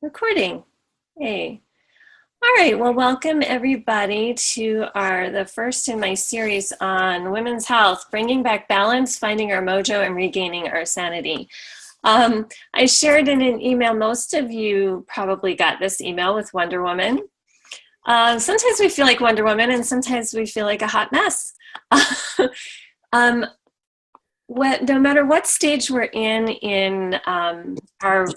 Recording. Hey. All right. Well, welcome everybody to the first in my series on women's health, bringing back balance, finding our mojo, and regaining our sanity. I shared in an email. Most of you probably got this email with Wonder Woman. Sometimes we feel like Wonder Woman, and sometimes we feel like a hot mess. No matter what stage we're in our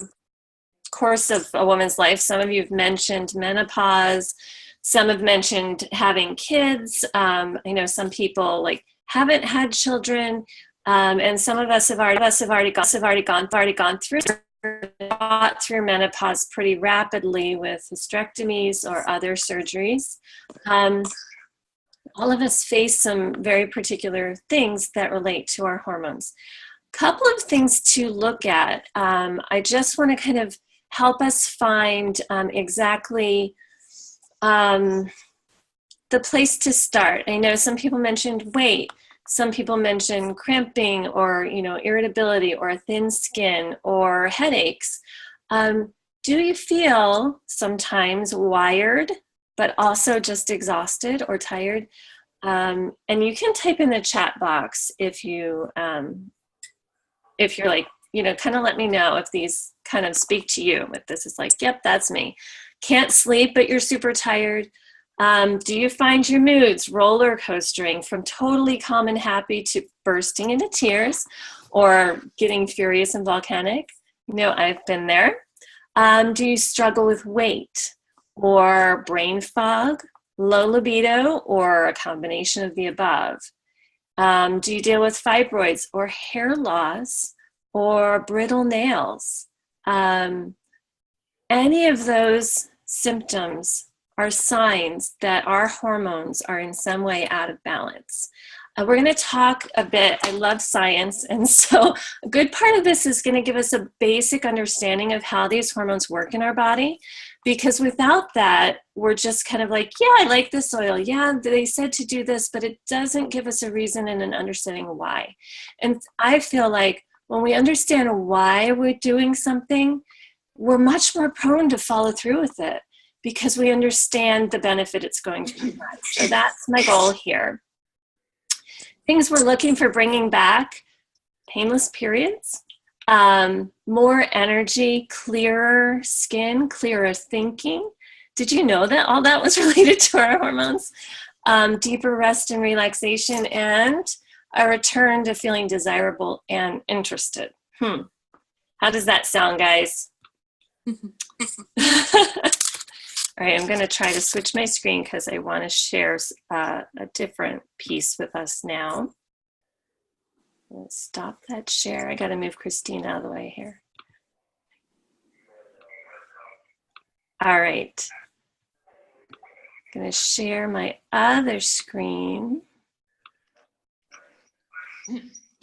course of a woman's life. Some of you have mentioned menopause. Some have mentioned having kids. I know some people haven't had children, and some of us have already gone through menopause pretty rapidly with hysterectomies or other surgeries. All of us face some very particular things that relate to our hormones. Couple of things to look at. I just want to kind of help us find exactly the place to start. I know some people mentioned weight. Some people mentioned cramping or irritability or thin skin or headaches. Do you feel sometimes wired, but also just exhausted or tired? And you can type in the chat box if you're kind of let me know if these kind of speak to you. If this is like, yep, that's me. Can't sleep, but you're super tired. Do you find your moods roller coastering from totally calm and happy to bursting into tears or getting furious and volcanic? I've been there. Do you struggle with weight or brain fog, low libido, or a combination of the above? Do you deal with fibroids or hair loss or brittle nails? Any of those symptoms are signs that our hormones are in some way out of balance. We're going to talk a bit. I love science, and so a good part of this is going to give us a basic understanding of how these hormones work in our body, because without that, we're just kind of like, yeah, I like this oil. Yeah, they said to do this, but it doesn't give us a reason and an understanding why. And I feel like when we understand why we're doing something, we're much more prone to follow through with it because we understand the benefit it's going to provide. So that's my goal here. Things we're looking for bringing back: painless periods, more energy, clearer skin, clearer thinking. Did you know that all that was related to our hormones? Deeper rest and relaxation, and a return to feeling desirable and interested. How does that sound, guys? All right, I'm going to try to switch my screen because I want to share a different piece with us now. Let's stop that share. I got to move Christine out of the way here. All right. I'm going to share my other screen.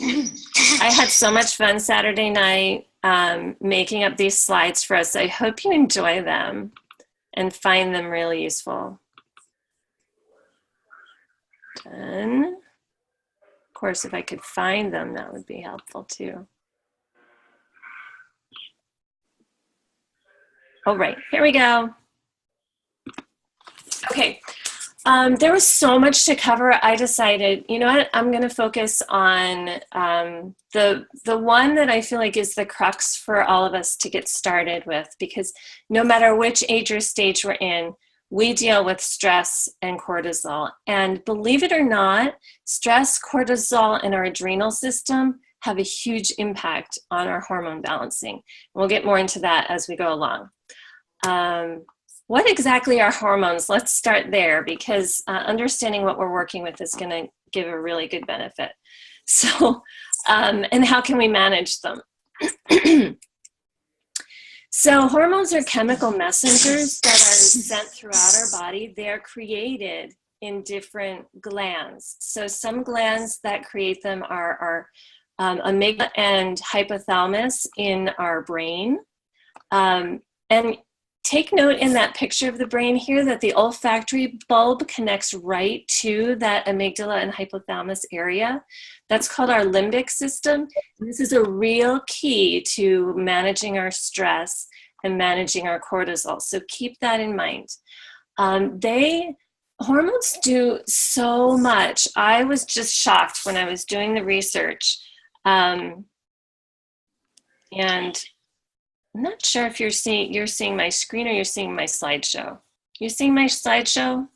I had so much fun Saturday night making up these slides for us. I hope you enjoy them and find them really useful. Done. Of course, if I could find them, that would be helpful too. All right, here we go. Okay. There was so much to cover. I decided, you know what, I'm going to focus on the one that I feel like is the crux for all of us to get started with, because no matter which age or stage we're in, we deal with stress and cortisol. And believe it or not, stress, cortisol, and our adrenal system have a huge impact on our hormone balancing. We'll get more into that as we go along. What exactly are hormones? Let's start there, because understanding what we're working with is going to give a really good benefit. So, and how can we manage them? So hormones are chemical messengers that are sent throughout our body. They're created in different glands. So some glands that create them are amygdala and hypothalamus in our brain. And take note in that picture of the brain here that the olfactory bulb connects right to that amygdala and hypothalamus area. That's called our limbic system. And this is a real key to managing our stress and managing our cortisol. So keep that in mind. Hormones do so much. I was just shocked when I was doing the research. And I'm not sure if you're seeing my screen or you're seeing my slideshow. You're seeing my slideshow?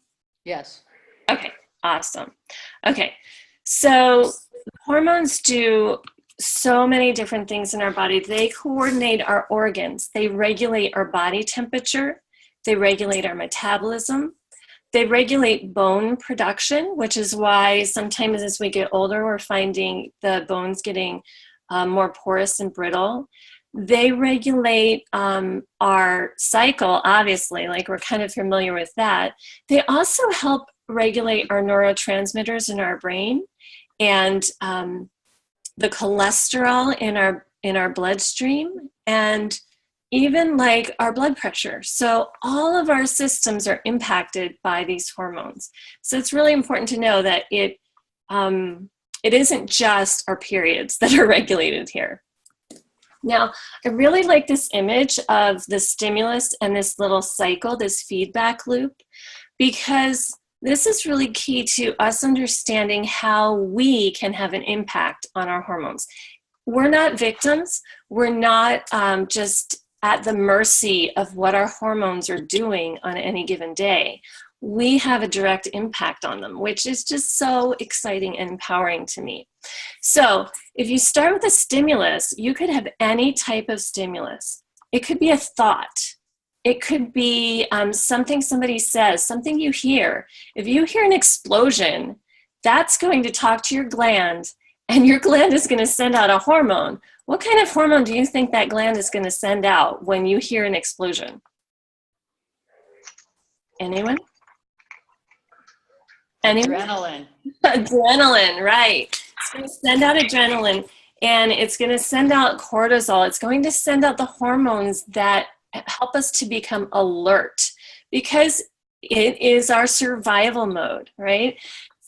Yes. Okay, awesome. Okay, so hormones do so many different things in our body. They coordinate our organs. They regulate our body temperature. They regulate our metabolism. They regulate bone production, which is why sometimes as we get older, we're finding the bones getting more porous and brittle. They regulate our cycle, obviously, like we're kind of familiar with that. They also help regulate our neurotransmitters in our brain and the cholesterol in our bloodstream, and even like our blood pressure. So all of our systems are impacted by these hormones. So it's really important to know that it isn't just our periods that are regulated here. Now, I really like this image of the stimulus and this little cycle, this feedback loop, because this is really key to us understanding how we can have an impact on our hormones. We're not victims. We're not just at the mercy of what our hormones are doing on any given day. We have a direct impact on them, which is just so exciting and empowering to me. So if you start with a stimulus, you could have any type of stimulus. It could be a thought. It could be something somebody says, something you hear. If you hear an explosion, that's going to talk to your gland, and your gland is going to send out a hormone. What kind of hormone do you think that gland is going to send out when you hear an explosion? Anyone? Adrenaline. Adrenaline, right. It's going to send out adrenaline, and it's going to send out cortisol. It's going to send out the hormones that help us to become alert, because it is our survival mode, right?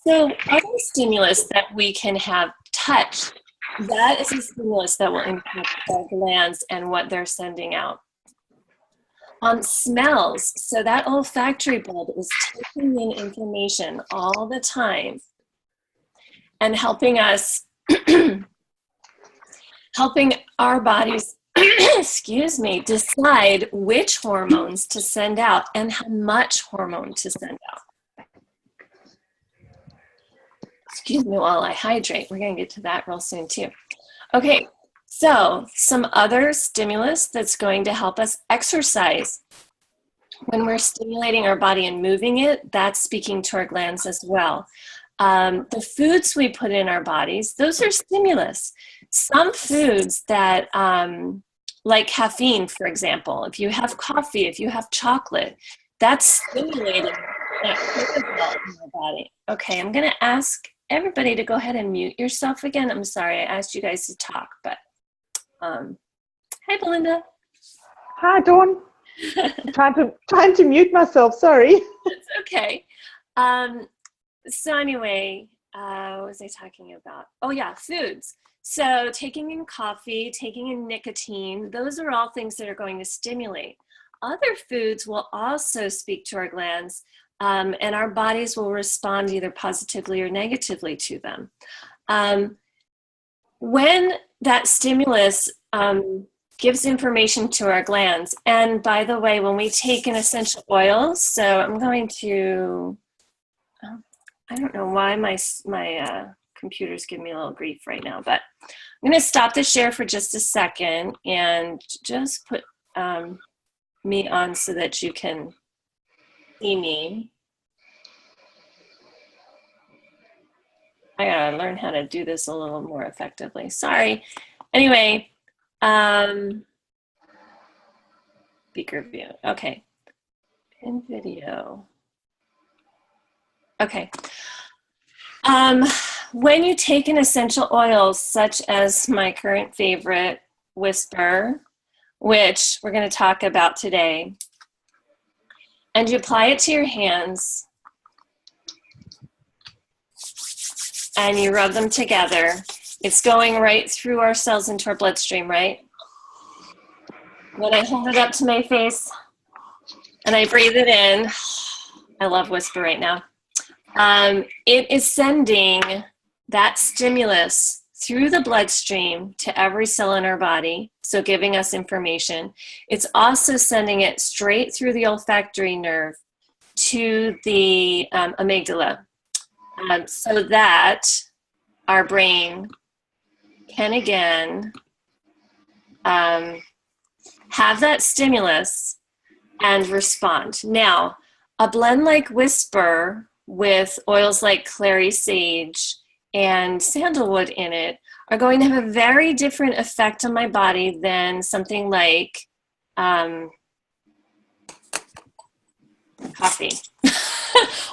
So other stimulus that we can have, touch, that is a stimulus that will impact our glands and what they're sending out. Smells, so that olfactory bulb is taking in information all the time and helping us, helping our bodies, excuse me, decide which hormones to send out and how much hormone to send out. Excuse me while I hydrate. We're going to get to that real soon too. Okay, so some other stimulus that's going to help us: exercise. When we're stimulating our body and moving it, that's speaking to our glands as well. The foods we put in our bodies, those are stimulus. Some foods that, like caffeine, for example, if you have coffee, if you have chocolate, that's stimulating that cortisol in our body. Okay, I'm going to ask everybody to go ahead and mute yourself again. I'm sorry, I asked you guys to talk, but hi, Belinda. Hi, Dawn. trying to mute myself. Sorry. It's okay. So anyway, what was I talking about? Oh yeah, foods. So taking in coffee, taking in nicotine, those are all things that are going to stimulate. Other foods will also speak to our glands, and our bodies will respond either positively or negatively to them. When that stimulus gives information to our glands, and by the way, when we take in essential oils, so I'm going to, I don't know why my computer's giving me a little grief right now, but I'm going to stop the share for just a second and just put me on so that you can see me. I gotta learn how to do this a little more effectively. Sorry. Anyway, speaker view. Okay. In video. Okay. When you take in essential oils, such as my current favorite, Whisper, which we're going to talk about today, and you apply it to your hands, and you rub them together, it's going right through our cells into our bloodstream, right? When I hold it up to my face and I breathe it in, I love Whisper right now. It is sending that stimulus through the bloodstream to every cell in our body, so giving us information. It's also sending it straight through the olfactory nerve to the amygdala, so that our brain can again have that stimulus and respond. Now, a blend like Whisper with oils like clary sage and sandalwood in it are going to have a very different effect on my body than something like coffee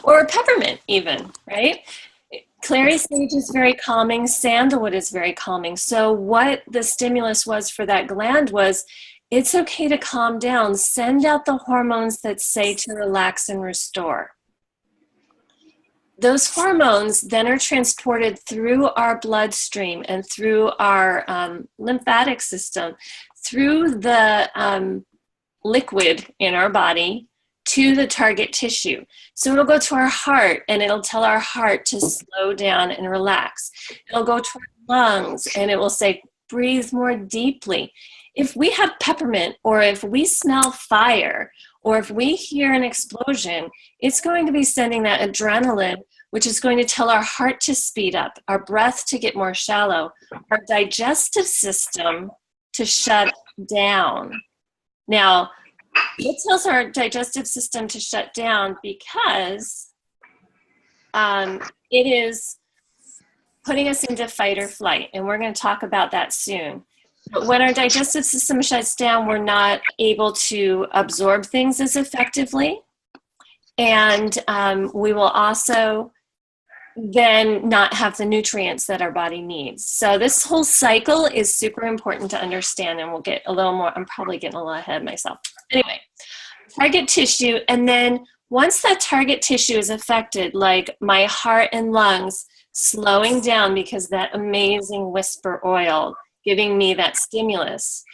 or peppermint even, right? Clary sage is very calming, sandalwood is very calming. So what the stimulus was for that gland was, it's okay to calm down, send out the hormones that say to relax and restore. Those hormones then are transported through our bloodstream and through our lymphatic system, through the liquid in our body to the target tissue. So it'll go to our heart and it'll tell our heart to slow down and relax. It'll go to our lungs and it will say, breathe more deeply. If we have peppermint, or if we smell fire, or if we hear an explosion, it's going to be sending that adrenaline, which is going to tell our heart to speed up, our breath to get more shallow, our digestive system to shut down. Now, it tells our digestive system to shut down because it is putting us into fight or flight, and we're going to talk about that soon. But when our digestive system shuts down, we're not able to absorb things as effectively, and we will also then not have the nutrients that our body needs. So this whole cycle is super important to understand, and we'll get a little more, I'm probably getting a little ahead of myself. Anyway, target tissue, and then once that target tissue is affected, like my heart and lungs slowing down because that amazing Whisper oil giving me that stimulus,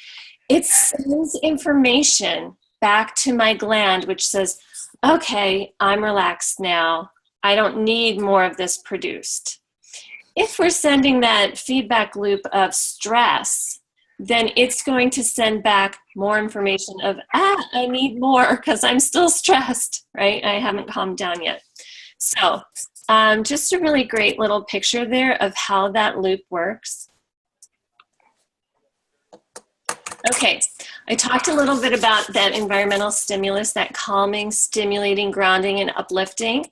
it sends information back to my gland, which says, okay, I'm relaxed now. I don't need more of this produced. If we're sending that feedback loop of stress, then it's going to send back more information of, I need more because I'm still stressed, right? I haven't calmed down yet. So just a really great little picture there of how that loop works. Okay, I talked a little bit about that environmental stimulus, that calming, stimulating, grounding, and uplifting.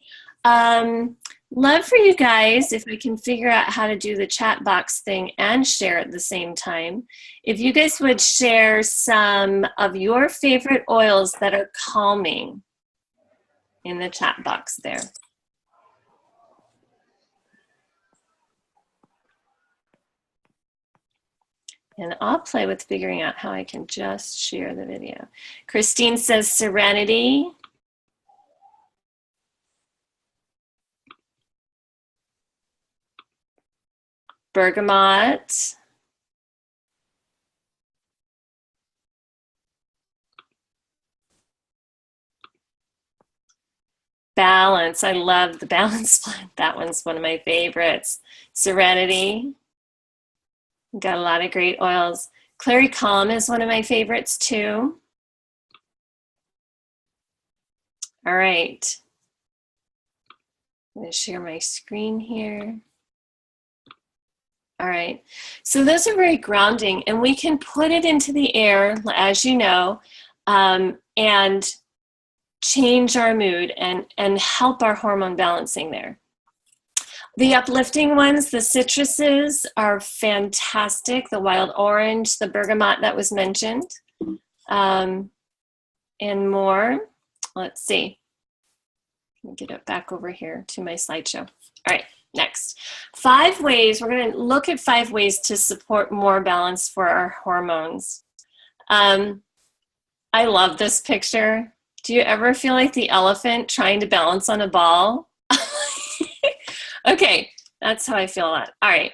Love for you guys, if I can figure out how to do the chat box thing and share at the same time, if you guys would share some of your favorite oils that are calming in the chat box there. And I'll play with figuring out how I can just share the video. Christine says Serenity. Bergamot. Balance. I love the Balance blend. That one's one of my favorites. Serenity. Got a lot of great oils. Clary Calm is one of my favorites too. All right. I'm going to share my screen here. All right. So those are very grounding, and we can put it into the air, as you know, and change our mood and help our hormone balancing there. The uplifting ones, the citruses, are fantastic. The wild orange, the bergamot that was mentioned, and more. Let's see. Let me get it back over here to my slideshow. All right, next. 5 ways. We're going to look at 5 ways to support more balance for our hormones. I love this picture. Do you ever feel like the elephant trying to balance on a ball? Okay, that's how I feel that. All right.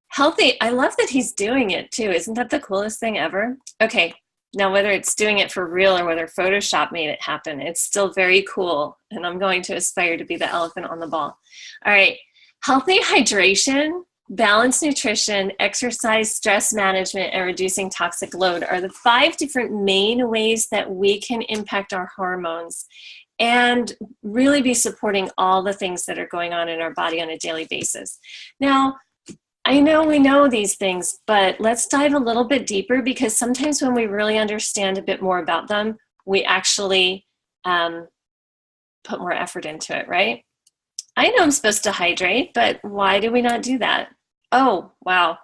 Healthy, I love that he's doing it too. Isn't that the coolest thing ever? Okay, now whether it's doing it for real or whether Photoshop made it happen, it's still very cool. And I'm going to aspire to be the elephant on the ball. All right, healthy hydration, balanced nutrition, exercise, stress management, and reducing toxic load are the 5 different main ways that we can impact our hormones and really be supporting all the things that are going on in our body on a daily basis. Now, I know we know these things, but let's dive a little bit deeper, because sometimes when we really understand a bit more about them, we actually put more effort into it, right? I know I'm supposed to hydrate, but why do we not do that? Oh, wow.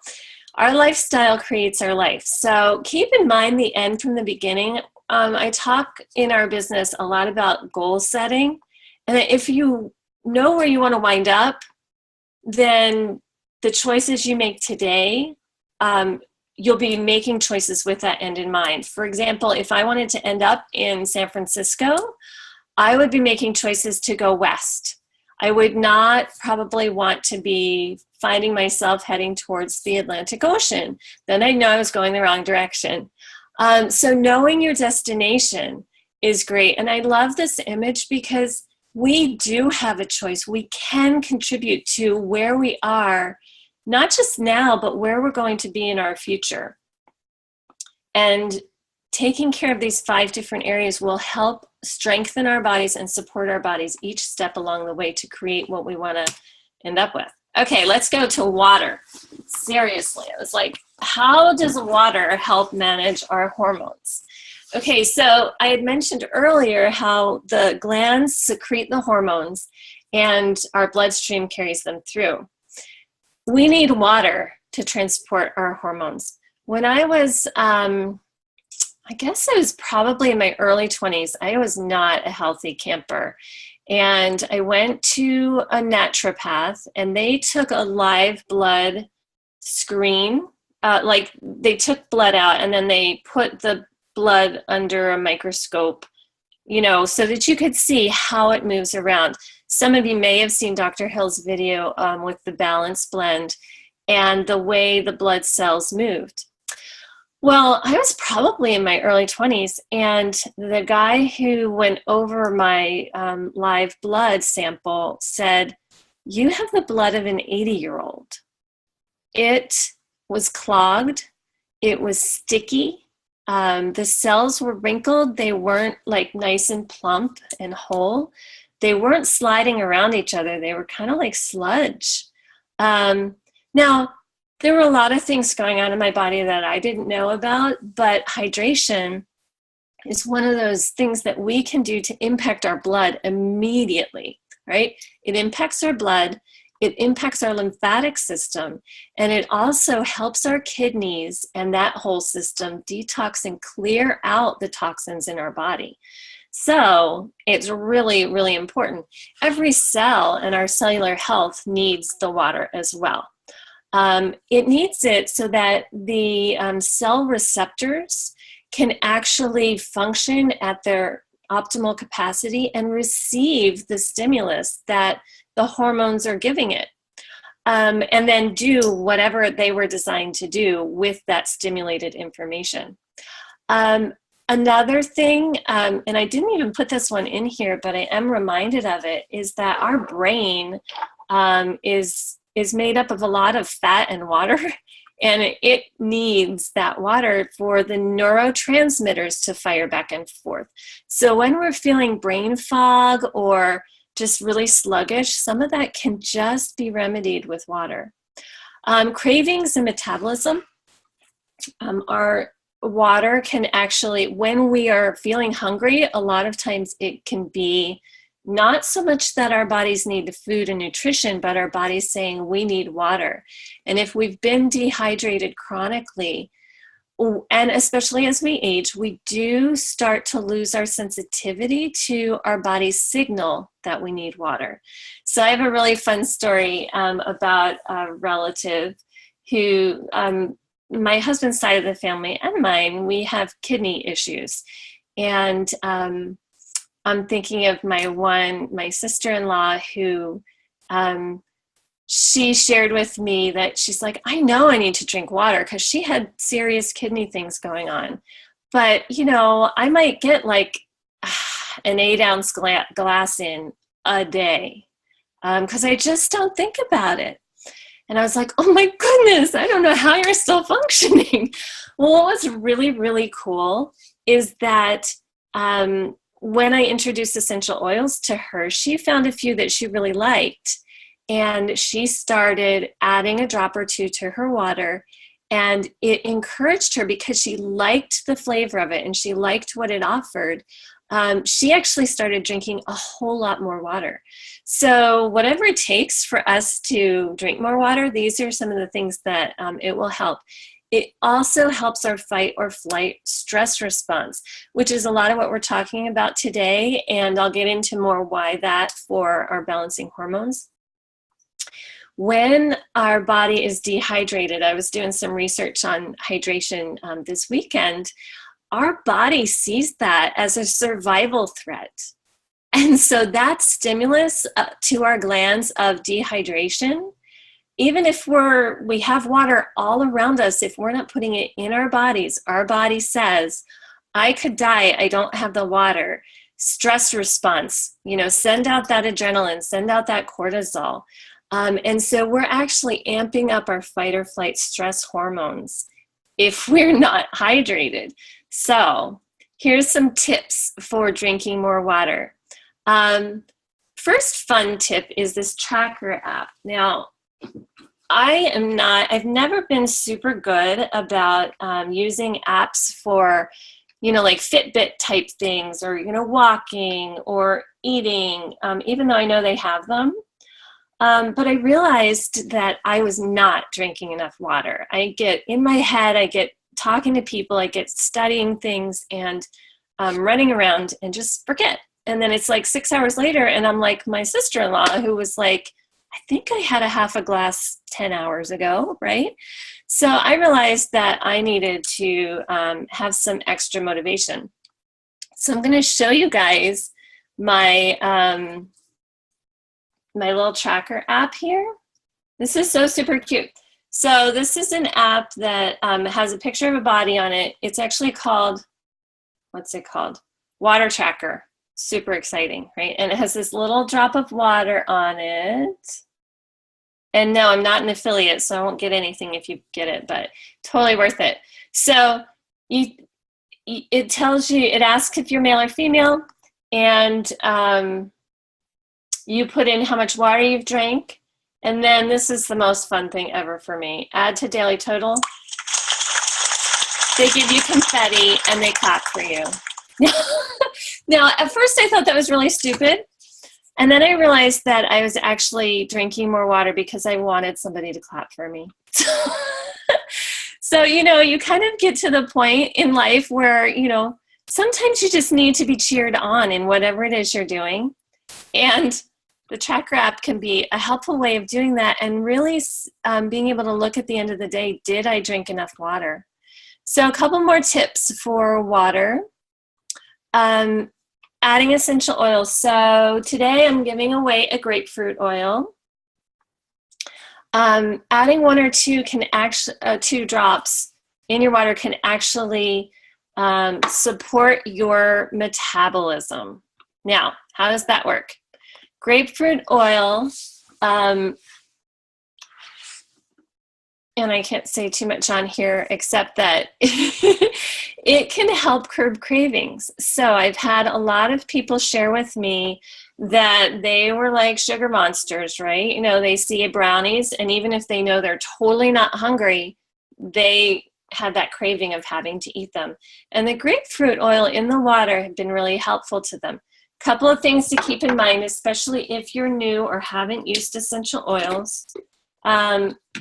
Our lifestyle creates our life. So keep in mind the end from the beginning. I talk in our business a lot about goal setting. And if you know where you want to wind up, then the choices you make today, you'll be making choices with that end in mind. For example, if I wanted to end up in San Francisco, I would be making choices to go west. I would not probably want to be finding myself heading towards the Atlantic Ocean. Then I know I was going the wrong direction. So knowing your destination is great. And I love this image because we do have a choice. We can contribute to where we are, not just now, but where we're going to be in our future. And taking care of these 5 different areas will help strengthen our bodies and support our bodies each step along the way to create what we want to end up with. Okay, let's go to water. Seriously, I was like, how does water help manage our hormones? Okay, so I had mentioned earlier how the glands secrete the hormones and our bloodstream carries them through. We need water to transport our hormones. When I was, I guess I was probably in my early 20s, I was not a healthy camper. And I went to a naturopath and they took a live blood screen, like they took blood out and then they put the blood under a microscope, you know, so that you could see how it moves around. Some of you may have seen Dr. Hill's video with the balance blend and the way the blood cells moved. Well, I was probably in my early 20s, and the guy who went over my live blood sample said, "You have the blood of an 80-year-old. It was clogged. It was sticky. The cells were wrinkled. They weren't like nice and plump and whole. They weren't sliding around each other. They were kind of like sludge." Now, there were a lot of things going on in my body that I didn't know about, but hydration is one of those things that we can do to impact our blood immediately, right? It impacts our blood, it impacts our lymphatic system, and it also helps our kidneys and that whole system detox and clear out the toxins in our body. So it's really, really important. Every cell in our cellular health needs the water as well. It needs it so that the cell receptors can actually function at their optimal capacity and receive the stimulus that the hormones are giving it, and then do whatever they were designed to do with that stimulated information. Another thing, and I didn't even put this one in here, but I am reminded of it, is that our brain is made up of a lot of fat and water, and it needs that water for the neurotransmitters to fire back and forth. So when we're feeling brain fog or just really sluggish, some of that can just be remedied with water. Cravings and metabolism, our water can actually, when we are feeling hungry, a lot of times it can be not so much that our bodies need the food and nutrition, but our bodies saying we need water. And if we've been dehydrated chronically, and especially as we age, we do start to lose our sensitivity to our body's signal that we need water. So I have a really fun story about a relative who, my husband's side of the family and mine, we have kidney issues. And I'm thinking of my sister-in-law who she shared with me that she's like, I know I need to drink water because she had serious kidney things going on. But, I might get like an 8-ounce glass in a day because I just don't think about it. And I was like, oh my goodness, I don't know how you're still functioning. Well, what was really, really cool is that when I introduced essential oils to her, she found a few that she really liked. And she started adding a drop or two to her water. And it encouraged her because she liked the flavor of it and she liked what it offered. She actually started drinking a whole lot more water. So whatever it takes for us to drink more water, these are some of the things that it will help. It also helps our fight or flight stress response, which is a lot of what we're talking about today. And I'll get into more why that for our balancing hormones. When our body is dehydrated, I was doing some research on hydration this weekend, our body sees that as a survival threat. And so that stimulus to our glands of dehydration, even if we have water all around us, if we're not putting it in our bodies, our body says, I could die, I don't have the water. Stress response, send out that adrenaline, send out that cortisol. And so we're actually amping up our fight or flight stress hormones if we're not hydrated. So here's some tips for drinking more water. First fun tip is this tracker app. Now, I've never been super good about using apps for, like Fitbit type things or, walking or eating, even though I know they have them. But I realized that I was not drinking enough water. I get in my head, I get talking to people, I get studying things and running around and just forget. And then it's like 6 hours later and I'm like my sister-in-law who was like, I think I had a half a glass 10 hours ago, right? So I realized that I needed to have some extra motivation. So I'm going to show you guys my my little tracker app here. This is so super cute. So this is an app that has a picture of a body on it. It's actually called, what's it called? Water Tracker. Super exciting, right? And it has this little drop of water on it. And no, I'm not an affiliate, so I won't get anything if you get it, but totally worth it. So it tells you, it asks if you're male or female, and you put in how much water you've drank, and then this is the most fun thing ever for me. Add to daily total. They give you confetti and they clap for you. Now, at first I thought that was really stupid, and then I realized that I was actually drinking more water because I wanted somebody to clap for me. So, you kind of get to the point in life where, sometimes you just need to be cheered on in whatever it is you're doing. And the tracker app can be a helpful way of doing that and really being able to look at the end of the day, did I drink enough water? So a couple more tips for water. Adding essential oils. So today I'm giving away a grapefruit oil. Adding one or two two drops in your water can actually support your metabolism. Now, how does that work? Grapefruit oil, and I can't say too much on here except that it can help curb cravings. So I've had a lot of people share with me that they were like sugar monsters, right? They see brownies, and even if they know they're totally not hungry, they had that craving of having to eat them. And the grapefruit oil in the water had been really helpful to them. Couple of things to keep in mind, especially if you're new or haven't used essential oils.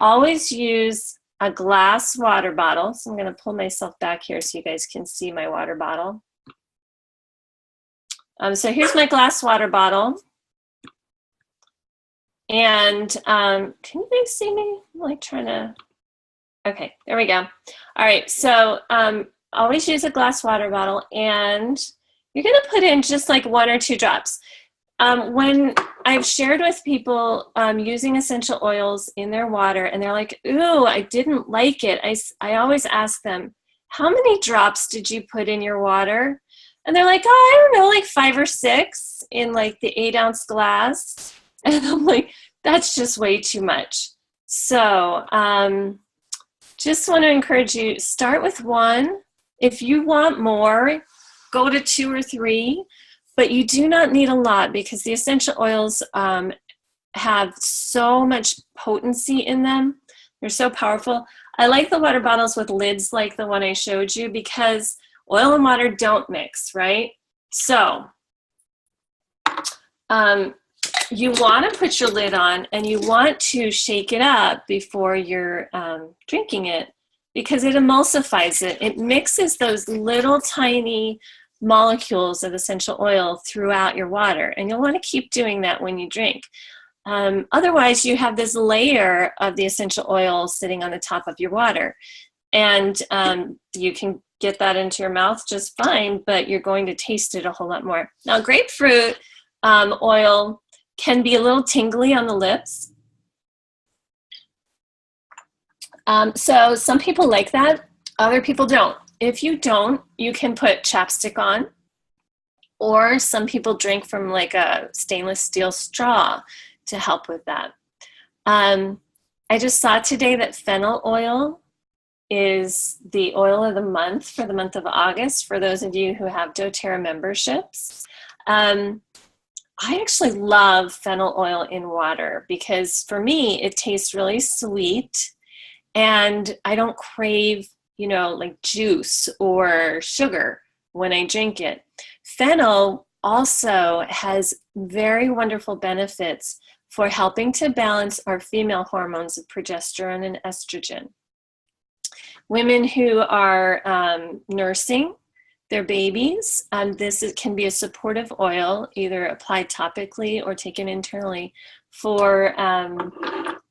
Always use a glass water bottle. So I'm going to pull myself back here so you guys can see my water bottle. So here's my glass water bottle. And can you guys see me? I'm like trying to, okay, there we go. All right, so always use a glass water bottle, and you're going to put in just like 1 or 2 drops. When I've shared with people using essential oils in their water and they're like, ooh, I didn't like it. I always ask them, how many drops did you put in your water? And they're like, oh, I don't know, like 5 or 6 in like the 8-ounce glass. And I'm like, that's just way too much. So just want to encourage you, start with 1. If you want more, go to 2 or 3. But you do not need a lot because the essential oils have so much potency in them. They're so powerful. I like the water bottles with lids like the one I showed you because oil and water don't mix, right? So you want to put your lid on and you want to shake it up before you're drinking it because it emulsifies it. It mixes those little tiny molecules of essential oil throughout your water, and you'll want to keep doing that when you drink. Otherwise, you have this layer of the essential oil sitting on the top of your water, and you can get that into your mouth just fine, but you're going to taste it a whole lot more. Now, grapefruit oil can be a little tingly on the lips. So some people like that, other people don't. If you don't, you can put chapstick on, or some people drink from like a stainless steel straw to help with that. I just saw today that fennel oil is the oil of the month for the month of August for those of you who have doTERRA memberships. I actually love fennel oil in water because for me it tastes really sweet and I don't crave like juice or sugar when I drink it. Fennel also has very wonderful benefits for helping to balance our female hormones of progesterone and estrogen. Women who are nursing their babies, can be a supportive oil, either applied topically or taken internally for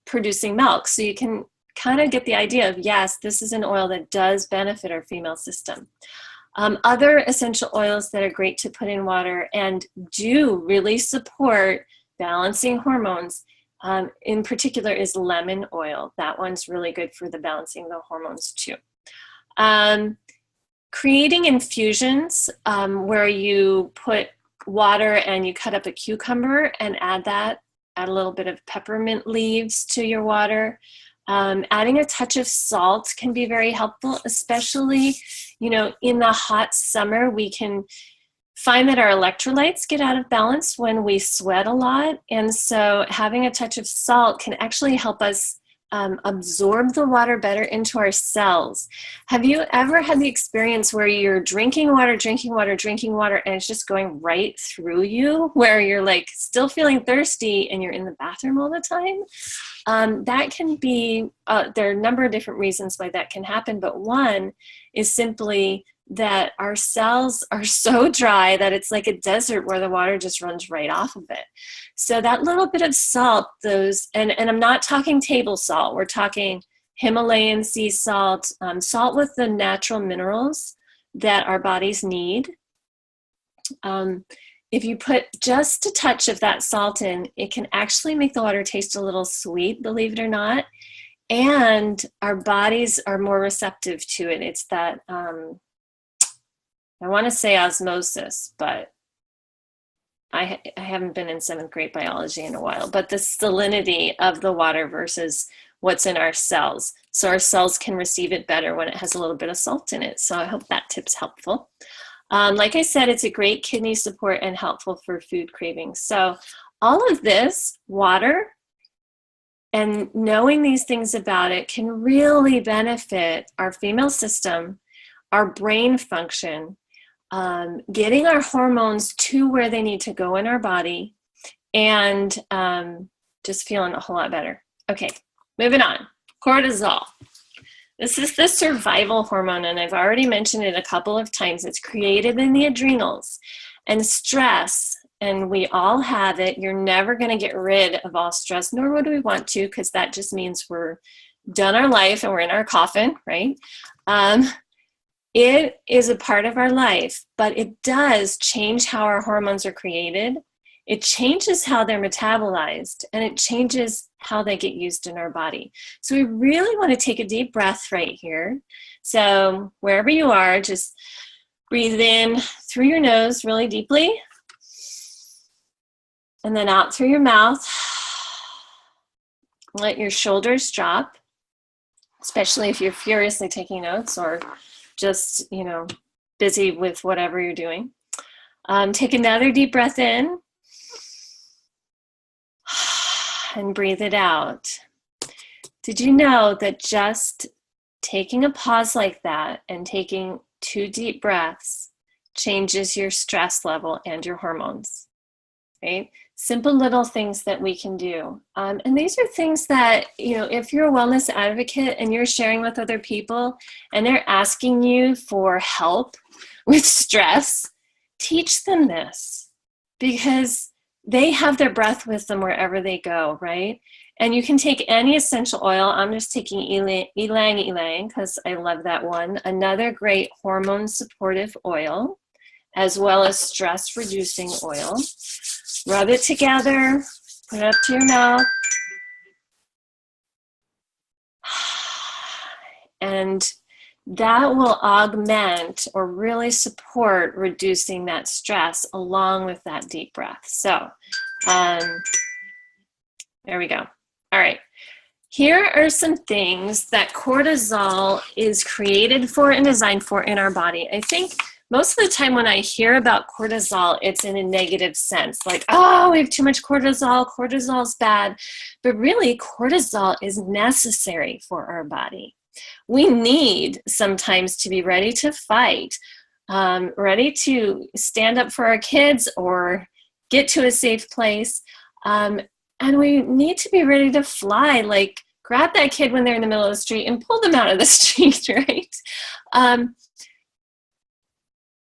producing milk. So you can kind of get the idea of, yes, this is an oil that does benefit our female system. Other essential oils that are great to put in water and do really support balancing hormones, in particular, is lemon oil. That one's really good for the balancing the hormones too. Creating infusions where you put water and you cut up a cucumber and add a little bit of peppermint leaves to your water. Adding a touch of salt can be very helpful, especially, in the hot summer. We can find that our electrolytes get out of balance when we sweat a lot. And so having a touch of salt can actually help us absorb the water better into our cells. Have you ever had the experience where you're drinking water, and it's just going right through you, where you're like still feeling thirsty and you're in the bathroom all the time? That can be, there are a number of different reasons why that can happen, but one is simply that our cells are so dry that it's like a desert where the water just runs right off of it. So that little bit of salt, and I'm not talking table salt, we're talking Himalayan sea salt, salt with the natural minerals that our bodies need. If you put just a touch of that salt in, it can actually make the water taste a little sweet, believe it or not. And our bodies are more receptive to it. It's that, I want to say osmosis, but I haven't been in 7th grade biology in a while, but the salinity of the water versus what's in our cells. So our cells can receive it better when it has a little bit of salt in it. So I hope that tip's helpful. Like I said, it's a great kidney support and helpful for food cravings. So all of this, water, and knowing these things about it can really benefit our female system, our brain function, getting our hormones to where they need to go in our body, and just feeling a whole lot better. Okay, moving on. Cortisol. This is the survival hormone, and I've already mentioned it a couple of times. It's created in the adrenals. And stress, and we all have it. You're never going to get rid of all stress, nor would we want to, because that just means we're done our life and we're in our coffin, right? It is a part of our life, but it does change how our hormones are created, it changes how they're metabolized, and it changes how they get used in our body. So we really want to take a deep breath right here. So wherever you are, just breathe in through your nose really deeply, and then out through your mouth. Let your shoulders drop, especially if you're furiously taking notes or just, busy with whatever you're doing. Take another deep breath in and breathe it out. Did you know that just taking a pause like that and taking 2 deep breaths changes your stress level and your hormones, right? Simple little things that we can do. And these are things that, if you're a wellness advocate and you're sharing with other people and they're asking you for help with stress, teach them this, because they have their breath with them wherever they go, right? And you can take any essential oil. I'm just taking ylang ylang because I love that one. Another great hormone supportive oil, as well as stress reducing oil. Rub it together, put it up to your mouth. And that will augment or really support reducing that stress along with that deep breath. So there we go. All right. Here are some things that cortisol is created for and designed for in our body. I think most of the time when I hear about cortisol, it's in a negative sense, like, oh, we have too much cortisol, cortisol's bad. But really, cortisol is necessary for our body. We need sometimes to be ready to fight, ready to stand up for our kids or get to a safe place. And we need to be ready to fly, like grab that kid when they're in the middle of the street and pull them out of the street, right?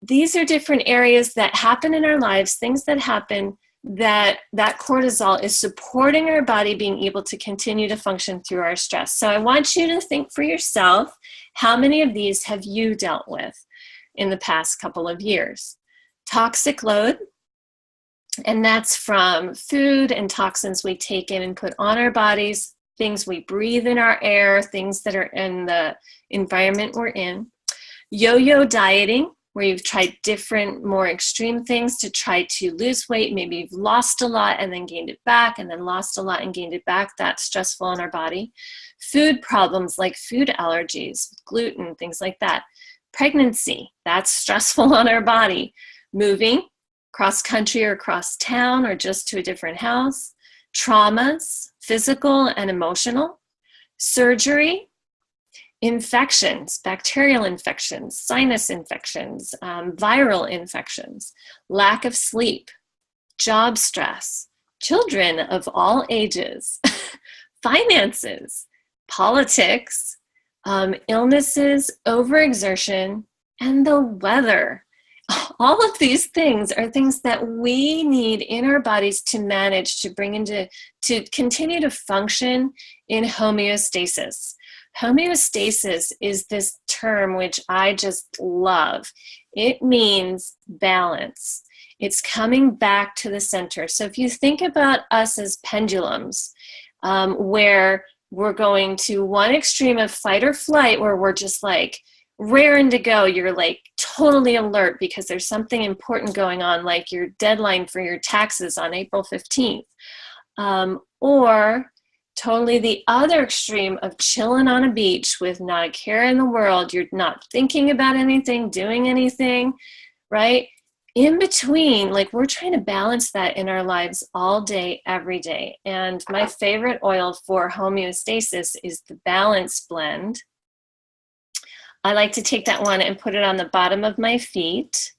These are different areas that happen in our lives, things that happen that cortisol is supporting our body being able to continue to function through our stress. So I want you to think for yourself, how many of these have you dealt with in the past couple of years? Toxic load, and that's from food and toxins we take in and put on our bodies, things we breathe in our air, things that are in the environment we're in. Yo-yo dieting, where you've tried different, more extreme things to try to lose weight. Maybe you've lost a lot and then gained it back, and then lost a lot and gained it back. That's stressful on our body. Food problems like food allergies, gluten, things like that. Pregnancy, that's stressful on our body. Moving cross country or cross town or just to a different house. Traumas, physical and emotional. Surgery. Infections, bacterial infections, sinus infections, viral infections, lack of sleep, job stress, children of all ages, finances, politics, illnesses, overexertion, and the weather. All of these things are things that we need in our bodies to manage, to bring to continue to function in homeostasis. Homeostasis is this term which I just love. It means balance. It's coming back to the center. So if you think about us as pendulums, where we're going to one extreme of fight or flight, where we're just like raring to go, you're like totally alert because there's something important going on, like your deadline for your taxes on April 15th, or totally the other extreme of chilling on a beach with not a care in the world. You're not thinking about anything, doing anything, right? In between, like we're trying to balance that in our lives all day, every day. And my favorite oil for homeostasis is the Balance Blend. I like to take that one and put it on the bottom of my feet.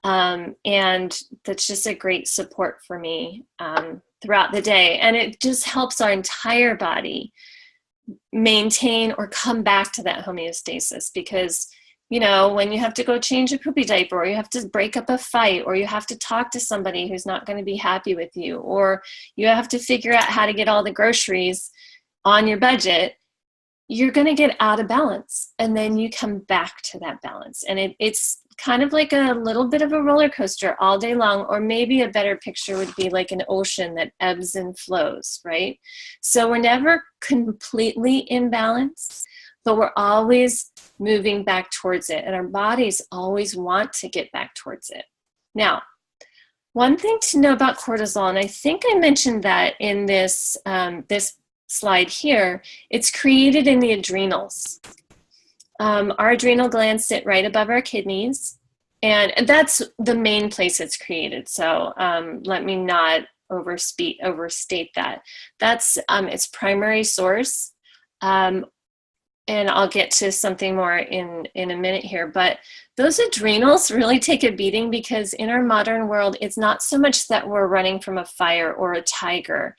And that's just a great support for me throughout the day. And it just helps our entire body maintain or come back to that homeostasis. Because, you know, when you have to go change a poopy diaper, or you have to break up a fight, or you have to talk to somebody who's not going to be happy with you, or you have to figure out how to get all the groceries on your budget, you're going to get out of balance, and then you come back to that balance. And it's kind of like a little bit of a roller coaster all day long, or maybe a better picture would be like an ocean that ebbs and flows, right? So we're never completely in balance, but we're always moving back towards it, and our bodies always want to get back towards it. Now, one thing to know about cortisol, and I think I mentioned that in this slide here, it's created in the adrenals. Our adrenal glands sit right above our kidneys, and that's the main place it's created. So let me not overstate that. That's its primary source. And I'll get to something more in a minute here, but those adrenals really take a beating, because in our modern world, it's not so much that we're running from a fire or a tiger,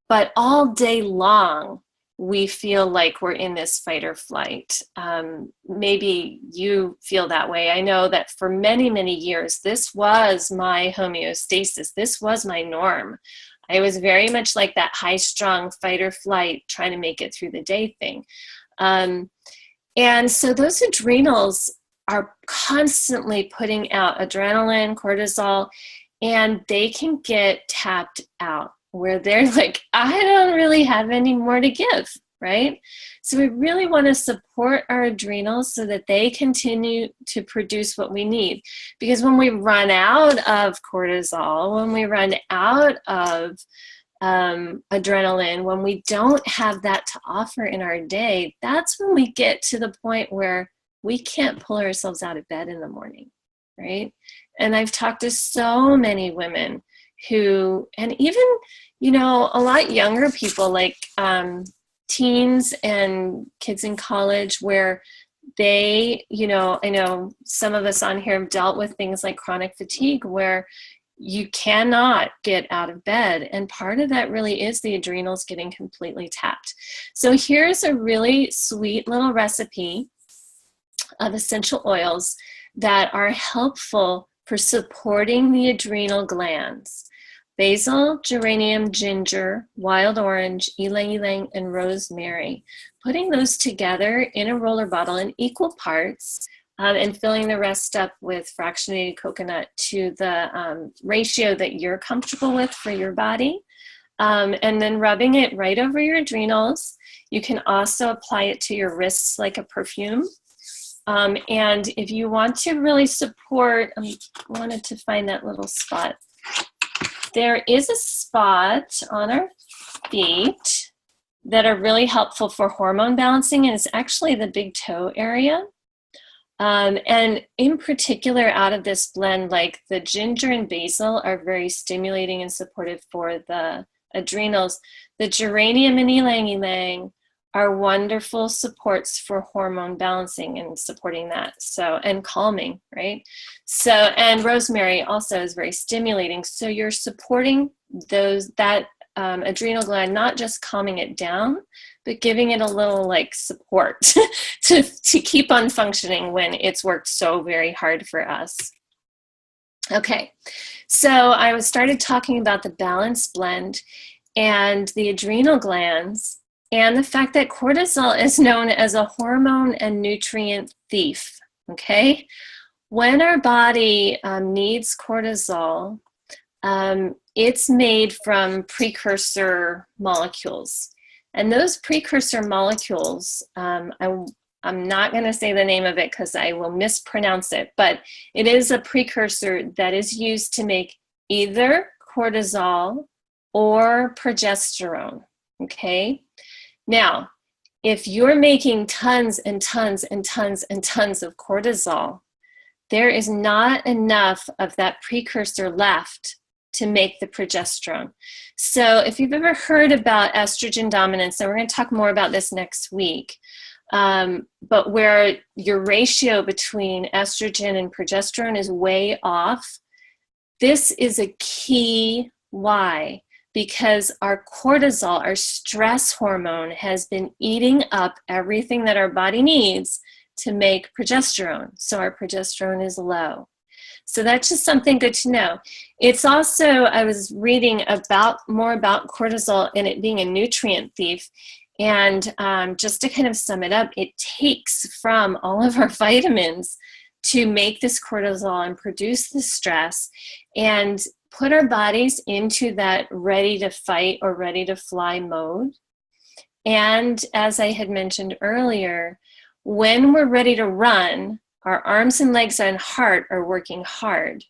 but all day long, we feel like we're in this fight or flight. Maybe you feel that way. I know that for many, many years, this was my homeostasis. This was my norm. I was very much like that high-strung fight or flight, trying to make it through the day thing. And so those adrenals are constantly putting out adrenaline, cortisol, and they can get tapped out, where they're like, I don't really have any more to give, right? So we really want to support our adrenals so that they continue to produce what we need. Because when we run out of cortisol, when we run out of adrenaline, when we don't have that to offer in our day, that's when we get to the point where we can't pull ourselves out of bed in the morning, right? And I've talked to so many women who, and even, you know, a lot younger people, like teens and kids in college, where they, you know, I know some of us on here have dealt with things like chronic fatigue, where you cannot get out of bed. And part of that really is the adrenals getting completely tapped. So here's a really sweet little recipe of essential oils that are helpful for supporting the adrenal glands. Basil, geranium, ginger, wild orange, ylang ylang, and rosemary. Putting those together in a roller bottle in equal parts, and filling the rest up with fractionated coconut to the ratio that you're comfortable with for your body. And then rubbing it right over your adrenals. You can also apply it to your wrists like a perfume. And if you want to really support, I wanted to find that little spot. There is a spot on our feet that are really helpful for hormone balancing, and it's actually the big toe area. And in particular, out of this blend, like the ginger and basil are very stimulating and supportive for the adrenals. The geranium and ylang ylang are wonderful supports for hormone balancing and supporting that. So, and calming, right? So, and rosemary also is very stimulating. So you're supporting that adrenal gland, not just calming it down, but giving it a little like support to keep on functioning when it's worked so very hard for us. Okay, so I started talking about the balance blend and the adrenal glands, and the fact that cortisol is known as a hormone and nutrient thief, okay? When our body needs cortisol, it's made from precursor molecules. And those precursor molecules, I'm not going to say the name of it because I will mispronounce it, but it is a precursor that is used to make either cortisol or progesterone, okay? Now, if you're making tons and tons and tons and tons of cortisol, there is not enough of that precursor left to make the progesterone. So if you've ever heard about estrogen dominance, and we're going to talk more about this next week, but where your ratio between estrogen and progesterone is way off, this is a key why. Because our cortisol, our stress hormone, has been eating up everything that our body needs to make progesterone. So our progesterone is low. So that's just something good to know. It's also, I was reading more about cortisol and it being a nutrient thief. And just to kind of sum it up, it takes from all of our vitamins to make this cortisol and produce the stress and put our bodies into that ready to fight or ready to fly mode. And as I had mentioned earlier, when we're ready to run, our arms and legs and heart are working hard.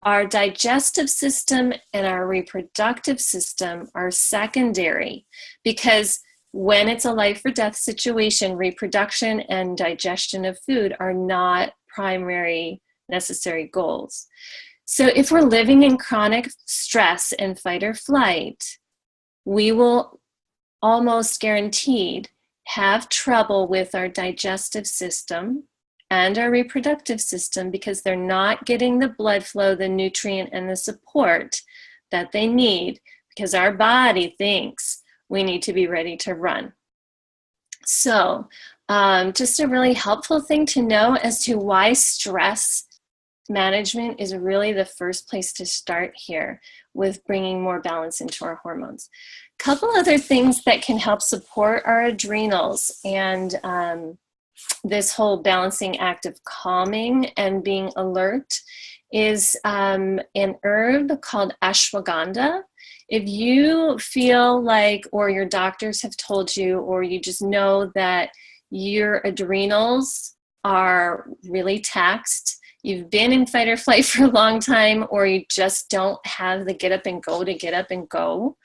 Our digestive system and our reproductive system are secondary, because when it's a life or death situation, reproduction and digestion of food are not primary necessary goals. So if we're living in chronic stress and fight or flight, we will almost guaranteed have trouble with our digestive system and our reproductive system, because they're not getting the blood flow, the nutrient, and the support that they need, because our body thinks we need to be ready to run. So just a really helpful thing to know as to why stress management is really the first place to start here with bringing more balance into our hormones. A couple other things that can help support our adrenals and this whole balancing act of calming and being alert is an herb called ashwagandha. If you feel like, or your doctors have told you, or you just know that your adrenals are really taxed, you've been in fight or flight for a long time, or you just don't have the get up and go to get up and go,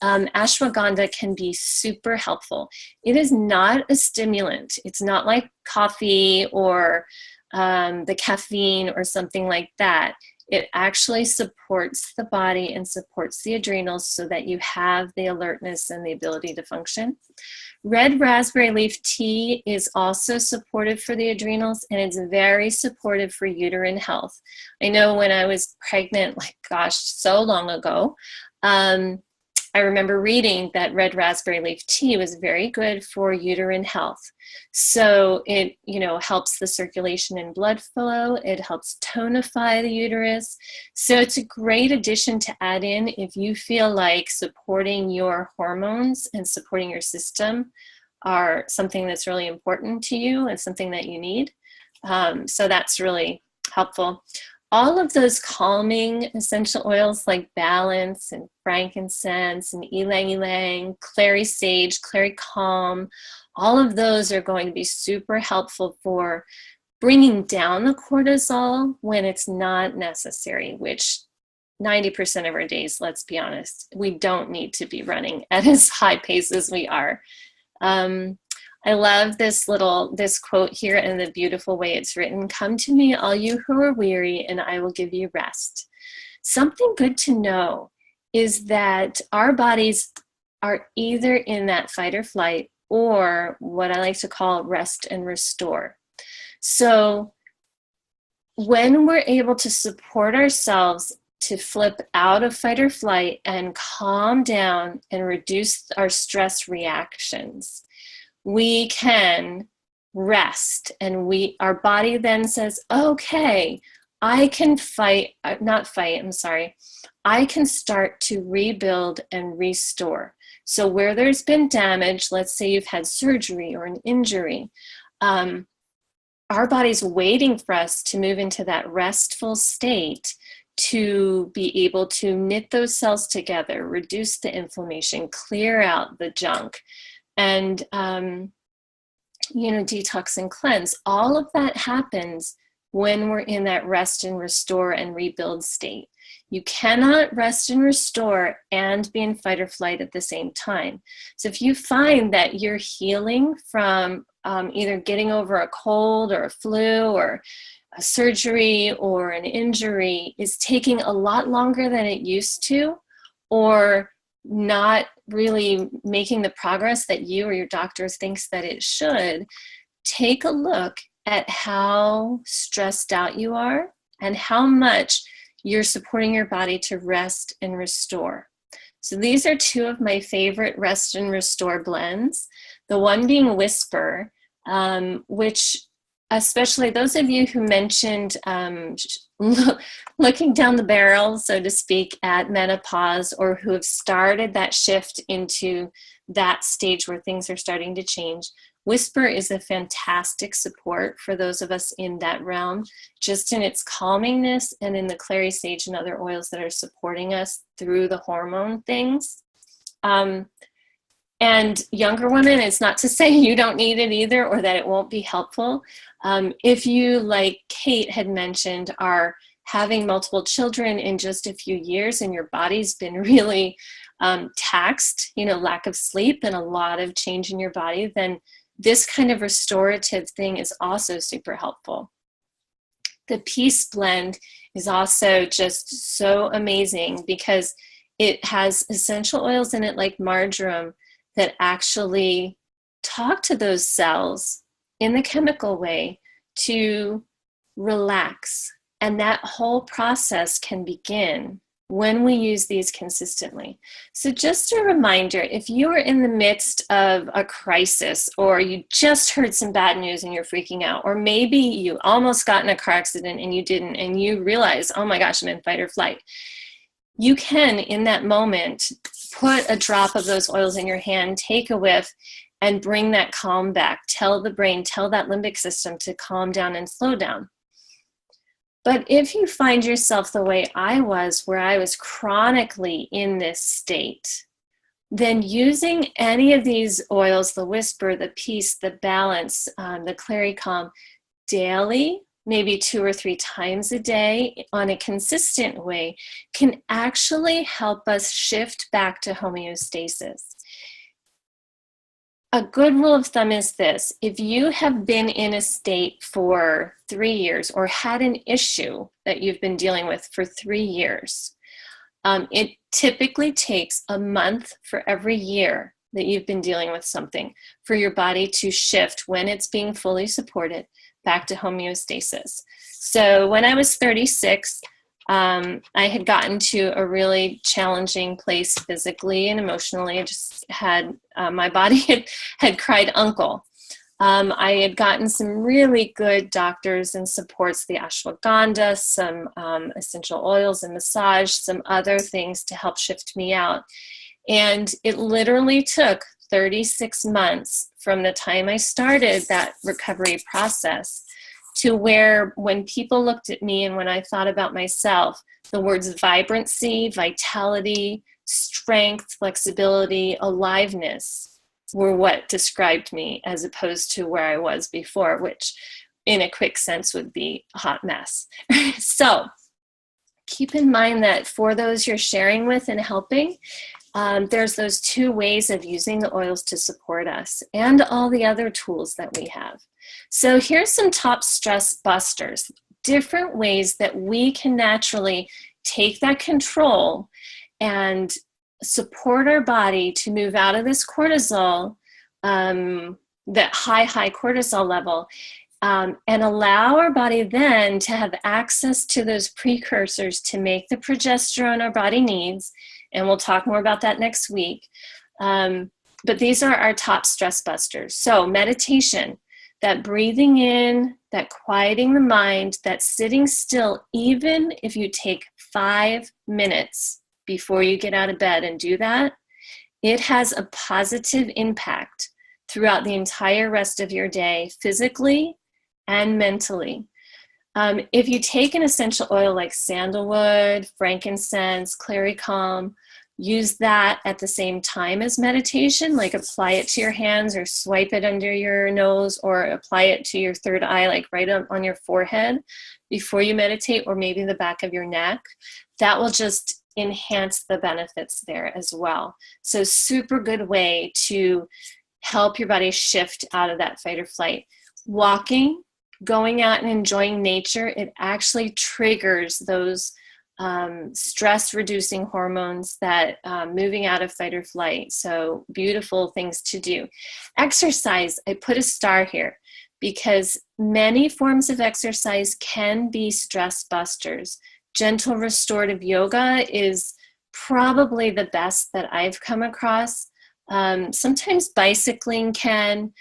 ashwagandha can be super helpful. It is not a stimulant. It's not like coffee or the caffeine or something like that. It actually supports the body and supports the adrenals so that you have the alertness and the ability to function. Red raspberry leaf tea is also supportive for the adrenals, and it's very supportive for uterine health. I know when I was pregnant, like gosh, so long ago, I remember reading that red raspberry leaf tea was very good for uterine health. So it, helps the circulation and blood flow. It helps tonify the uterus. So it's a great addition to add in if you feel like supporting your hormones and supporting your system are something that's really important to you and something that you need. So that's really helpful. All of those calming essential oils like balance and frankincense and ylang ylang, clary sage, clary calm, all of those are going to be super helpful for bringing down the cortisol when it's not necessary, which 90% of our days, let's be honest, we don't need to be running at as high pace as we are. I love this quote here and the beautiful way it's written. Come to me, all you who are weary, and I will give you rest. Something good to know is that our bodies are either in that fight or flight or what I like to call rest and restore. So when we're able to support ourselves to flip out of fight or flight and calm down and reduce our stress reactions, we can rest, and our body then says, okay, I can I can start to rebuild and restore. So where there's been damage, let's say you've had surgery or an injury, our body's waiting for us to move into that restful state to be able to knit those cells together, reduce the inflammation, clear out the junk, and detox and cleanse. All of that happens when we're in that rest and restore and rebuild state. You cannot rest and restore and be in fight or flight at the same time. So if you find that you're healing from either getting over a cold or a flu or a surgery or an injury is taking a lot longer than it used to, or not really making the progress that you or your doctor thinks that it should, take a look at how stressed out you are and how much you're supporting your body to rest and restore. So these are two of my favorite rest and restore blends. The one being Whisper, which especially those of you who mentioned looking down the barrel, so to speak, at menopause, or who have started that shift into that stage where things are starting to change. Whisper is a fantastic support for those of us in that realm, just in its calmingness and in the clary sage and other oils that are supporting us through the hormone things. And younger women, it's not to say you don't need it either or that it won't be helpful. If you, like Kate had mentioned, are having multiple children in just a few years and your body's been really taxed, lack of sleep and a lot of change in your body, then this kind of restorative thing is also super helpful. The Peace Blend is also just so amazing because it has essential oils in it like marjoram that actually talk to those cells in the chemical way to relax. And that whole process can begin when we use these consistently. So just a reminder, if you are in the midst of a crisis or you just heard some bad news and you're freaking out, or maybe you almost got in a car accident and you didn't, and you realize, oh my gosh, I'm in fight or flight. You can, in that moment, put a drop of those oils in your hand, take a whiff, and bring that calm back. Tell the brain, tell that limbic system to calm down and slow down. But if you find yourself the way I was, where I was chronically in this state, then using any of these oils, the Whisper, the Peace, the Balance, the Clary Calm, daily, maybe 2 or 3 times a day on a consistent way, can actually help us shift back to homeostasis. A good rule of thumb is this: if you have been in a state for 3 years or had an issue that you've been dealing with for 3 years, it typically takes a month for every year that you've been dealing with something for your body to shift, when it's being fully supported, back to homeostasis. So when I was 36, I had gotten to a really challenging place physically and emotionally. I just had, my body had cried uncle. I had gotten some really good doctors and supports, the ashwagandha, some essential oils and massage, some other things to help shift me out. And it literally took 36 months from the time I started that recovery process to where, when people looked at me and when I thought about myself, the words vibrancy, vitality, strength, flexibility, aliveness were what described me, as opposed to where I was before, which in a quick sense would be a hot mess. So keep in mind that for those you're sharing with and helping, there's those 2 ways of using the oils to support us and all the other tools that we have. So here's some top stress busters, different ways that we can naturally take that control and support our body to move out of this cortisol, that high cortisol level, and allow our body then to have access to those precursors to make the progesterone our body needs. And we'll talk more about that next week. But these are our top stress busters. So meditation, that breathing in, that quieting the mind, that sitting still, even if you take 5 minutes before you get out of bed and do that, it has a positive impact throughout the entire rest of your day, physically and mentally. If you take an essential oil like sandalwood, frankincense, clary calm, use that at the same time as meditation, like apply it to your hands or swipe it under your nose or apply it to your third eye, like right on your forehead before you meditate, or maybe the back of your neck. That will just enhance the benefits there as well. So super good way to help your body shift out of that fight or flight. Walking, going out and enjoying nature, it actually triggers those stress reducing hormones that moving out of fight or flight. So beautiful things to do. Exercise, I put a star here because many forms of exercise can be stress busters. Gentle restorative yoga is probably the best that I've come across. Sometimes bicycling can,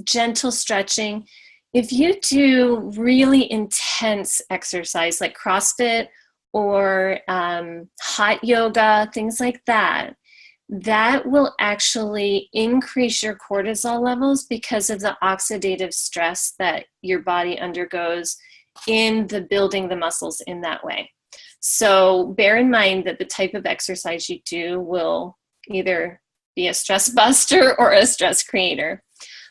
gentle stretching. If you do really intense exercise like CrossFit or hot yoga, things like that, that will actually increase your cortisol levels because of the oxidative stress that your body undergoes in the building the muscles in that way. So bear in mind that the type of exercise you do will either be a stress buster or a stress creator.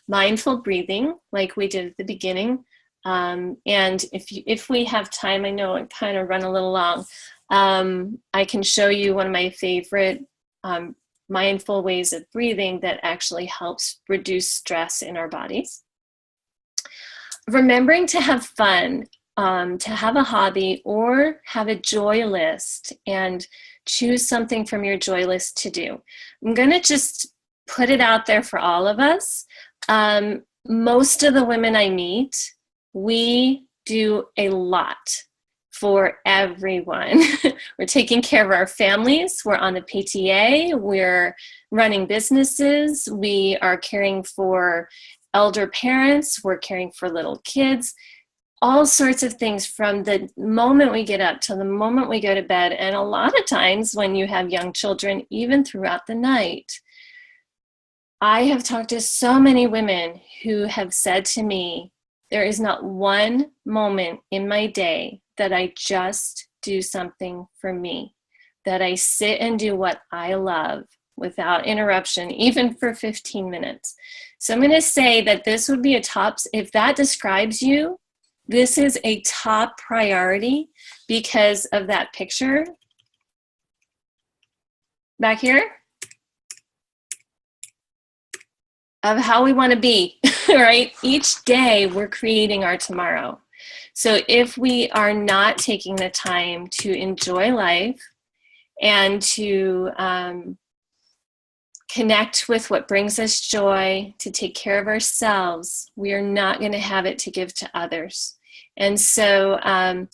Mindful breathing, like we did at the beginning. And if we have time, I know I kind of run a little long, I can show you one of my favorite mindful ways of breathing that actually helps reduce stress in our bodies. Remembering to have fun, to have a hobby or have a joy list and choose something from your joy list to do. I'm going to just put it out there for all of us. Most of the women I meet, we do a lot for everyone. We're taking care of our families. We're on the PTA. We're running businesses. We are caring for elder parents. We're caring for little kids. All sorts of things from the moment we get up to the moment we go to bed. And a lot of times when you have young children, even throughout the night. I have talked to so many women who have said to me, there is not one moment in my day that I just do something for me, that I sit and do what I love without interruption, even for 15 minutes. So I'm going to say that this would be a top, if that describes you, this is a top priority because of that picture back here of how we want to be, right? Each day we're creating our tomorrow. So if we are not taking the time to enjoy life and to connect with what brings us joy, to take care of ourselves, we are not going to have it to give to others. And so I'm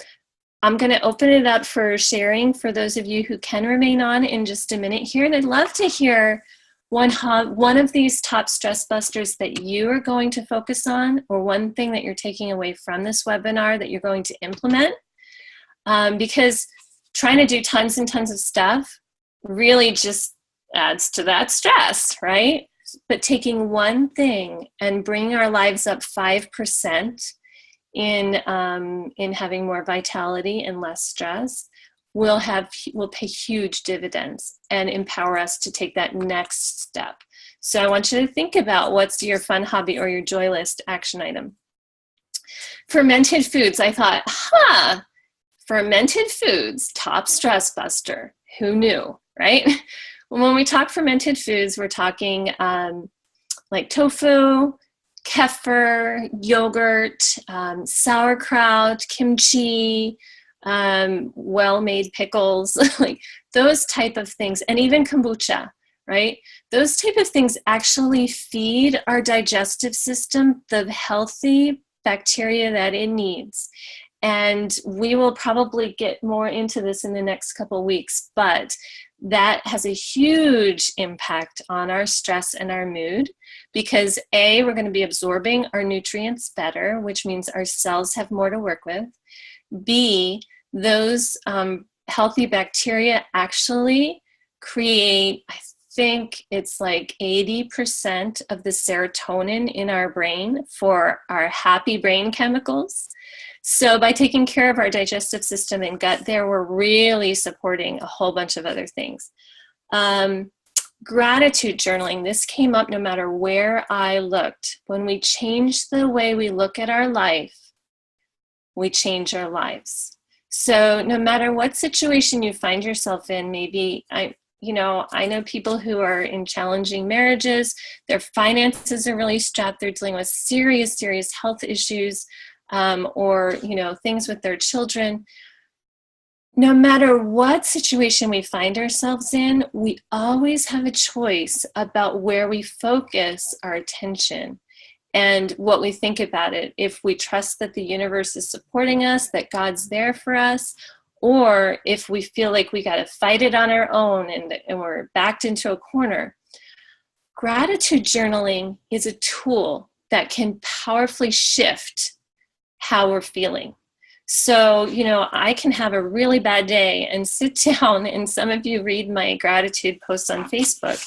going to open it up for sharing for those of you who can remain on in just a minute here. And I'd love to hear one of these top stress busters that you are going to focus on, or one thing that you're taking away from this webinar that you're going to implement. Because trying to do tons and tons of stuff really just adds to that stress, right? But taking one thing and bringing our lives up 5% in having more vitality and less stress will pay huge dividends and empower us to take that next step. So I want you to think about what's your fun hobby or your joy list action item. Fermented foods. I thought, fermented foods, top stress buster. Who knew, right? When we talk fermented foods, we're talking like tofu, kefir, yogurt, sauerkraut, kimchi, well-made pickles, like those type of things, and even kombucha, right? Those type of things actually feed our digestive system the healthy bacteria that it needs. And we will probably get more into this in the next couple of weeks, but that has a huge impact on our stress and our mood because A, we're going to be absorbing our nutrients better, which means our cells have more to work with. B, those healthy bacteria actually create, I think it's like 80% of the serotonin in our brain for our happy brain chemicals. So by taking care of our digestive system and gut there, we're really supporting a whole bunch of other things. Gratitude journaling. This came up no matter where I looked. When we change the way we look at our life, we change our lives. So no matter what situation you find yourself in, maybe I know people who are in challenging marriages, their finances are really strapped, they're dealing with serious health issues, or things with their children. No matter what situation we find ourselves in, we always have a choice about where we focus our attention and what we think about it. If we trust that the universe is supporting us, that God's there for us, or if we feel like we got to fight it on our own and we're backed into a corner. Gratitude journaling is a tool that can powerfully shift how we're feeling. So, you know, I can have a really bad day and sit down, and some of you read my gratitude posts on Facebook,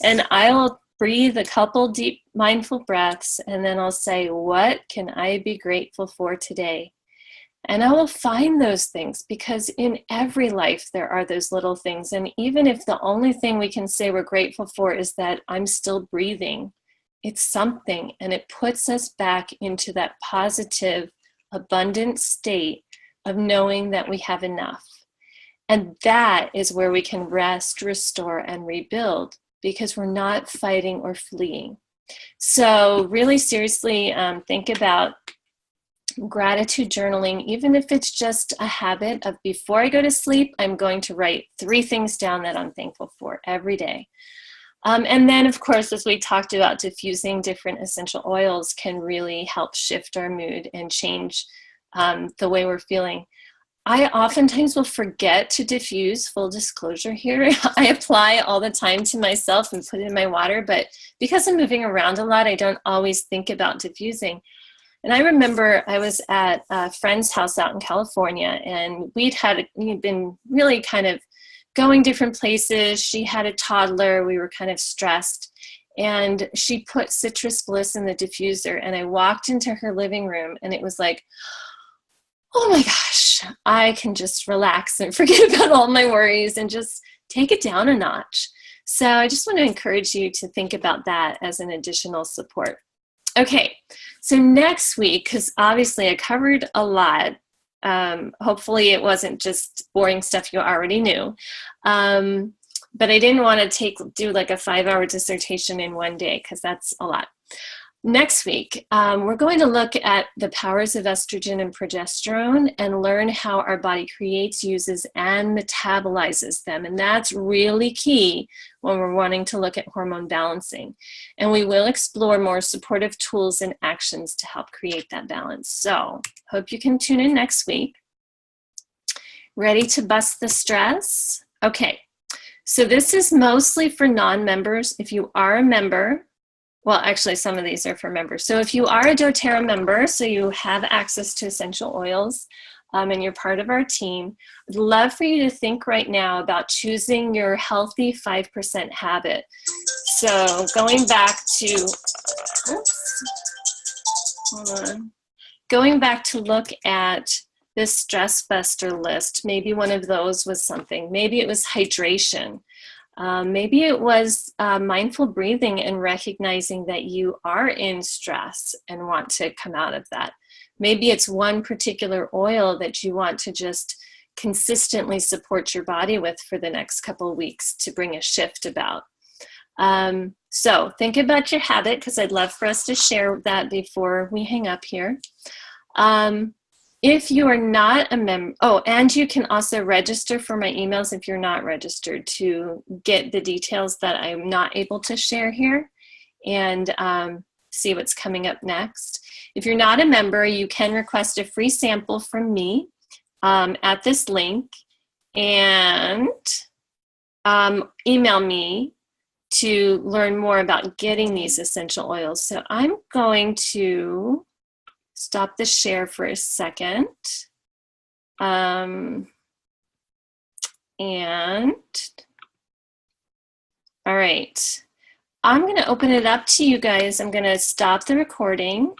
and I'll breathe a couple deep mindful breaths, and then I'll say, what can I be grateful for today? And I will find those things, because in every life there are those little things. And even if the only thing we can say we're grateful for is that I'm still breathing, it's something, and it puts us back into that positive, abundant state of knowing that we have enough. And that is where we can rest, restore, and rebuild, because we're not fighting or fleeing. So really seriously, think about gratitude journaling, even if it's just a habit of, before I go to sleep, I'm going to write 3 things down that I'm thankful for every day. And then, of course, as we talked about, diffusing different essential oils can really help shift our mood and change the way we're feeling. I oftentimes will forget to diffuse, full disclosure here. I apply all the time to myself and put it in my water, but because I'm moving around a lot, I don't always think about diffusing. And I remember I was at a friend's house out in California, and we'd been really kind of going different places. She had a toddler. We were kind of stressed. And she put citrus bliss in the diffuser. And I walked into her living room, and it was like, oh my gosh, I can just relax and forget about all my worries and just take it down a notch. So I just want to encourage you to think about that as an additional support. Okay, so next week, because obviously I covered a lot, hopefully it wasn't just boring stuff you already knew, but I didn't want to do like a 5-hour dissertation in one day, because that's a lot. Next week, we're going to look at the powers of estrogen and progesterone and learn how our body creates, uses, and metabolizes them. And that's really key when we're wanting to look at hormone balancing. And we will explore more supportive tools and actions to help create that balance. So, hope you can tune in next week. Ready to bust the stress? Okay, so this is mostly for non-members. If you are a member, well, actually, some of these are for members. So if you are a doTERRA member, so you have access to essential oils, and you're part of our team, I'd love for you to think right now about choosing your healthy 5% habit. So going back to, going back to look at this stress buster list, maybe one of those was something. Maybe it was hydration. Maybe it was mindful breathing and recognizing that you are in stress and want to come out of that. Maybe it's one particular oil that you want to just consistently support your body with for the next couple of weeks to bring a shift about. So think about your habit, because I'd love for us to share that before we hang up here. If you are not a member, and you can also register for my emails if you're not registered, to get the details that I'm not able to share here and see what's coming up next. If you're not a member, you can request a free sample from me at this link, and email me to learn more about getting these essential oils. So I'm going to stop the share for a second. And all right, I'm going to open it up to you guys. I'm going to stop the recording,